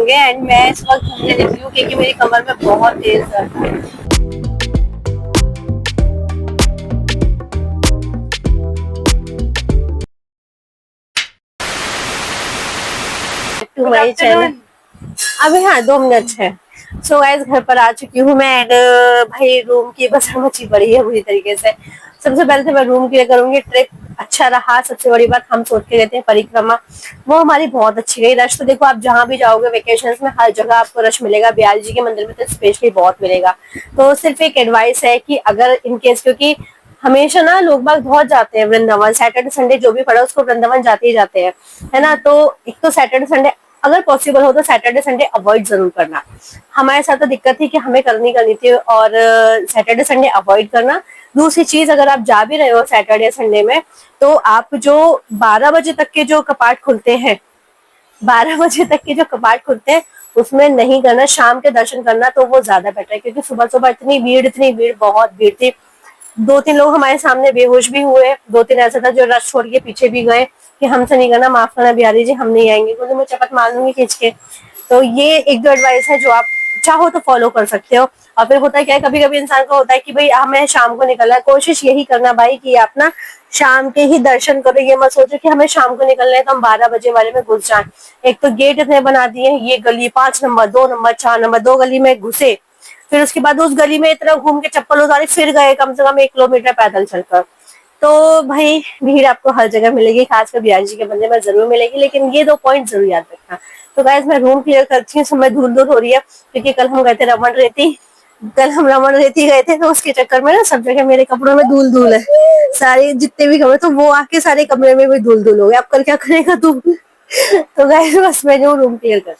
होंगे। एंड मैं इस वक्त घूमने निकली हूँ क्योंकि मेरी कमर में बहुत तेज दर्द है। हमारी चैनल अभी हाँ 2 मिनट है। सो गाइस घर पर आ चुकी हूँ मैं। एंड भाई रूम की बस मची पड़ी है बुरी तरीके से। सबसे पहले तो मैं रूम क्लियर करूंगी। ट्रिप अच्छा रहा। सबसे बड़ी बात हम सोच के गए थे परिक्रमा, वो हमारी बहुत अच्छी गई। रश तो देखो आप जहाँ भी जाओगे वेकेशन में हर जगह आपको रश मिलेगा। बिहारी जी के मंदिर में तो स्पेशली बहुत मिलेगा। तो सिर्फ एक एडवाइस है कि अगर इनकेस, क्योंकि हमेशा ना लोग बाग बहुत जाते हैं वृंदावन, सैटरडे संडे जो भी पड़ा उसको वृंदावन जाते ही जाते हैं, है ना। तो एक तो सैटरडे संडे अगर पॉसिबल हो तो सैटरडे संडे अवॉइड जरूर करना। हमारे साथ तो दिक्कत थी कि हमें करनी थी और सैटरडे संडे अवॉइड करना। दूसरी चीज, अगर आप जा भी रहे हो सैटरडे संडे में तो आप जो 12 बजे तक के जो कपाट खुलते हैं, 12 बजे तक के जो कपाट खुलते हैं उसमें नहीं करना। शाम के दर्शन करना तो वो ज्यादा बेटर है, क्योंकि सुबह सुबह इतनी भीड़ बहुत भीड़ थी। 2-3 लोग हमारे सामने बेहोश भी हुए। 2-3 ऐसा था जो रश छोड़ के पीछे भी गए कि हमसे नहीं करना, माफ करना बिहारी जी, हम नहीं आएंगे, क्योंकि मैं चपत मार लूंगी खींच के। तो ये एक दो एडवाइस है जो आप चाहो तो फॉलो कर सकते हो। और फिर होता है क्या है, कभी कभी इंसान को होता है कि भाई हमें शाम को निकलना है। कोशिश यही करना भाई कि आप ना शाम के ही दर्शन करो। ये मत सोचो कि हमें शाम को निकलना है तो हम 12 बजे वाले में घुस जाएं। एक तो गेट इतने बना दिए, ये गली 5 नंबर 2 नंबर 4 नंबर 2 गली में घुसे, फिर उसके बाद उस गली में इतना घूम के चप्पल उतारी, फिर गए कम से कम 1 किलोमीटर पैदल चलकर। तो भाई भीड़ आपको हर जगह मिलेगी, खासकर बिहारी जी के मंदिर में जरूर मिलेगी। लेकिन ये 2 पॉइंट जरूर याद रखना। तो गाइस मैं रूम क्लियर करती हूँ, समय धूल धूल हो रही है क्योंकि कल हम गए थे रमन रेती। कल हम रमन रेती गए थे तो उसके चक्कर में ना सब जगह मेरे कपड़ों में धूल धूल है। सारे जितने भी कपड़े, तो वो आके सारे कमरे में भी धूल धूल हो गए। अब कल क्या करेगा तू? तो गाइस बस मैं जो रूम क्लियर कर।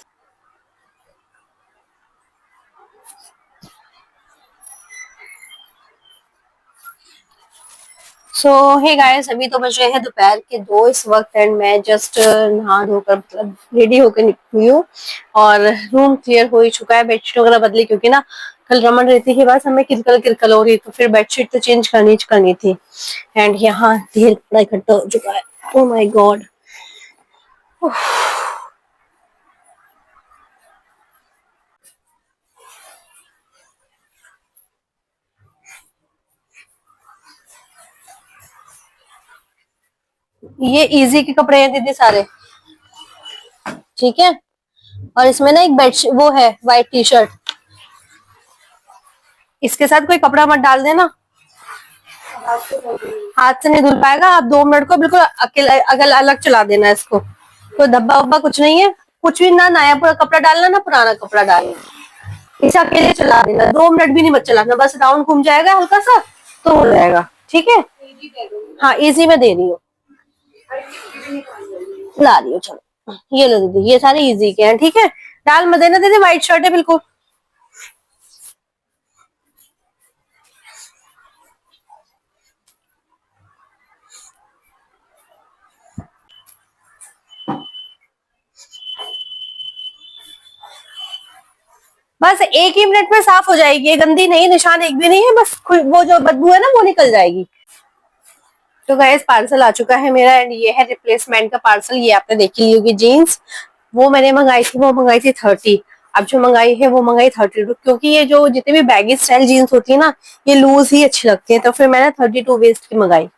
सो हे गाइस, अभी तो बज रहे हैं दोपहर के 2 इस वक्त। एंड मैं जस्ट नहा धोकर मतलब रेडी होकर निकली हूँ और रूम क्लियर हो ही चुका है। बेडशीट वगैरह बदली क्योंकि ना कल रमन रहती के बाद हमें किरकल किरकल हो रही, तो फिर बेडशीट तो चेंज करनी थी। एंड यहाँ ढेर कपड़ा इकट्ठा हो चुका है। Oh my God. ये इजी के कपड़े हैं दीदी सारे, ठीक है। और इसमें ना एक बेडशीट वो है व्हाइट टी शर्ट, इसके साथ कोई कपड़ा मत डाल देना। हाथ से नहीं धुल पाएगा। आप 2 मिनट को बिल्कुल अकेले अगल अलग चला देना इसको। कोई धब्बा वब्बा कुछ नहीं है, कुछ भी ना। नया पूरा कपड़ा डालना ना पुराना कपड़ा डालना। इसे अकेले चला देना, 2 मिनट भी नहीं मत चलाना। बस राउंड घूम जाएगा हल्का सा तो हो जाएगा, ठीक है। हाँ इजी में दे रही हूँ, ला रही हूँ। चलो ये लो दीदी, ये सारे इजी के हैं, ठीक है। डाल मत देना दीदी, व्हाइट शर्ट है बिल्कुल। बस एक ही मिनट में साफ हो जाएगी, ये गंदी नहीं, निशान एक भी नहीं है। बस वो जो बदबू है ना वो निकल जाएगी। तो गाइस पार्सल आ चुका है मेरा। एंड ये है रिप्लेसमेंट का पार्सल। ये आपने देखी ली होगी जीन्स, वो मैंने मंगाई थी, वो मंगाई थी 30। अब जो मंगाई है वो मंगाई 32, क्योंकि ये जो जितने भी बैगी स्टाइल जीन्स होती है ना ये लूज ही अच्छी लगती है, तो फिर मैंने 32 वेस्ट की मंगाई।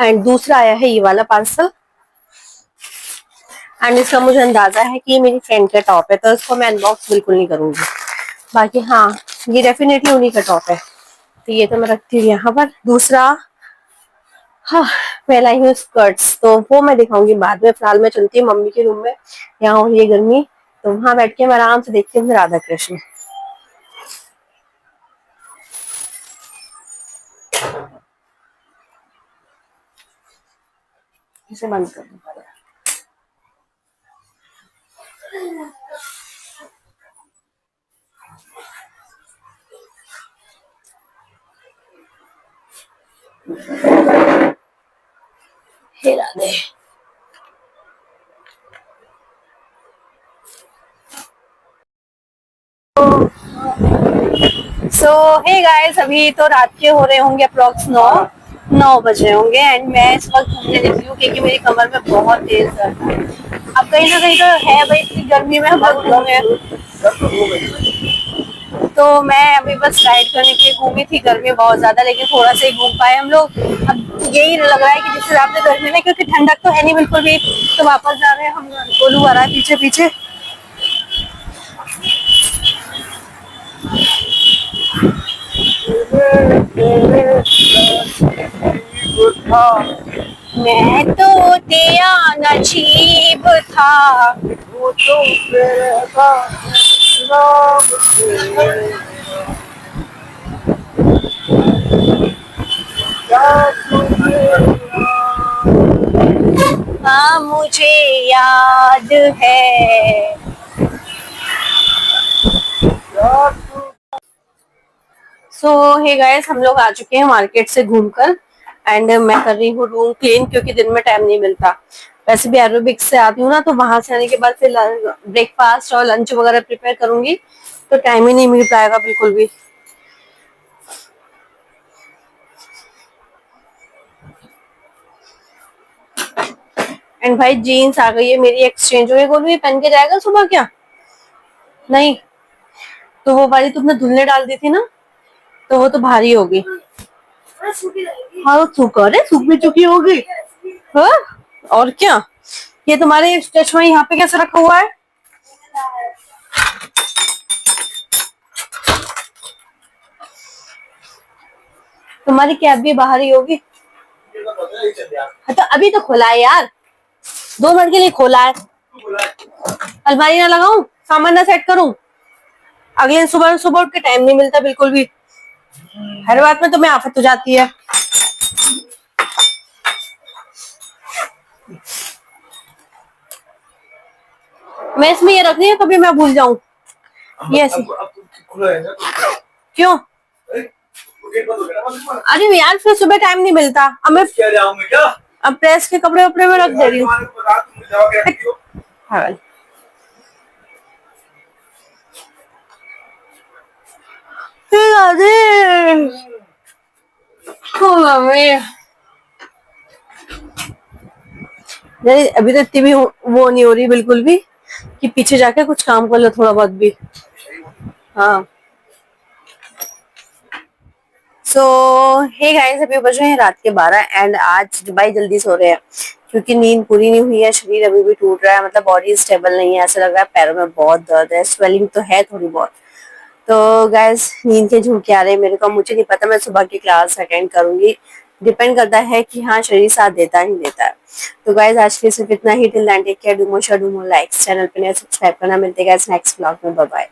एंड दूसरा आया है ये वाला पार्सल। एंड इसका मुझे अंदाजा है कि ये मेरी फ्रेंड का टॉप है, तो इसको मैं अनबॉक्स बिल्कुल नहीं करूंगी। बाकी हाँ ये डेफिनेटली उन्हीं का टॉप है, तो ये तो मैं रखती हूँ यहाँ पर। दूसरा हाँ मैं लाई हूँ स्कर्ट्स, तो वो मैं दिखाऊंगी बाद में। फिलहाल मैं चलती हूँ मम्मी के रूम में, यहाँ हो रही है गर्मी, तो वहां बैठ के मैं आराम से देखती हूँ राधा कृष्ण। इसे बंद कर दो। हे राधे। सो हे गाइस, अभी तो रात के हो रहे होंगे अप्रोक्स 9। 9 बजे होंगे एंड मैं इस वक्त घूमने निकली हूँ क्योंकि मेरी कमर में बहुत तेज दर्द है। अब कहीं ना कहीं तो है भाई, इतनी गर्मी में हम लोग घूमे, तो मैं अभी बस राइड करने के लिए घूमी थी। गर्मी बहुत ज्यादा, लेकिन थोड़ा सा ही घूम पाए हम लोग। अब यही लग रहा है कि जिस हिसाब से गर्मी में, क्योंकि ठंडक तो है नहीं बिल्कुल भी, तो वापस जा रहे हैं हम। गोलू आ रहा है पीछे पीछे। मैं तो तेरा नसीब था, वो तो तेरा नाम हाँ मुझे याद है। सो हे गाइस, हम लोग आ चुके हैं मार्केट से घूमकर एंड मैं कर रही हूँ रूम क्लीन, क्योंकि दिन में टाइम नहीं मिलता। वैसे भी एरोबिक्स से आती हूँ ना, तो वहां से आने के बाद फिर ब्रेकफास्ट और लंच वगैरह प्रिपेयर करूंगी, तो टाइम ही नहीं मिल पाएगा बिल्कुल भी। एंड भाई जीन्स आ गई है मेरी, एक्सचेंज हो गई। गोलू ये पहन के जाएगा सुबह क्या? नहीं, तो वो वाली तुमने धुलने डाल दी थी ना, तो वो तो भारी होगी। हाँ वो सूख है, सूख भी चुकी होगी। हाँ और क्या। ये तुम्हारे चश्मा यहाँ पे कैसे रखा हुआ है? तुम्हारी कैब भी बाहर ही होगी। हाँ, तो अभी तो खोला है यार, 2 मिनट के लिए खोला है। अलमारी ना लगाऊं, सामान ना सेट करूं? अगले दिन सुबह सुबह उठ के टाइम नहीं मिलता बिल्कुल भी। हर बात में तुम्हें आफत हो जाती है। मैं इसमें ये रखनी है, कभी मैं भूल जाऊं। ये ऐसी क्यों? अरे यार फिर सुबह टाइम नहीं मिलता। अब मैं अब प्रेस के कपड़े वपड़े में रख दे रही हूँ। अभी तो इतनी भी वो नहीं हो रही बिल्कुल भी कि पीछे जाके कुछ काम कर लो थोड़ा बहुत भी। हाँ सो हे गाइस, अभी बज रहे हैं रात के 12 एंड आज भाई जल्दी सो रहे हैं क्योंकि नींद पूरी नहीं हुई है। शरीर अभी भी टूट रहा है, मतलब बॉडी स्टेबल नहीं है। ऐसा लग रहा है पैरों में बहुत दर्द है, स्वेलिंग तो है थोड़ी बहुत। तो गाइस नींद के झोंके आ रहे हैं मेरे को। मुझे नहीं पता मैं सुबह की क्लास अटेंड करूंगी, डिपेंड करता है कि हाँ शरीर साथ देता ही देता है। तो गाइस आज के सिर्फ इतना ही। Till then take care, do more share, do more likes. Channel पे नए सब्सक्राइब करना। मिलते हैं गाइस नेक्स्ट व्लॉग में। Bye bye.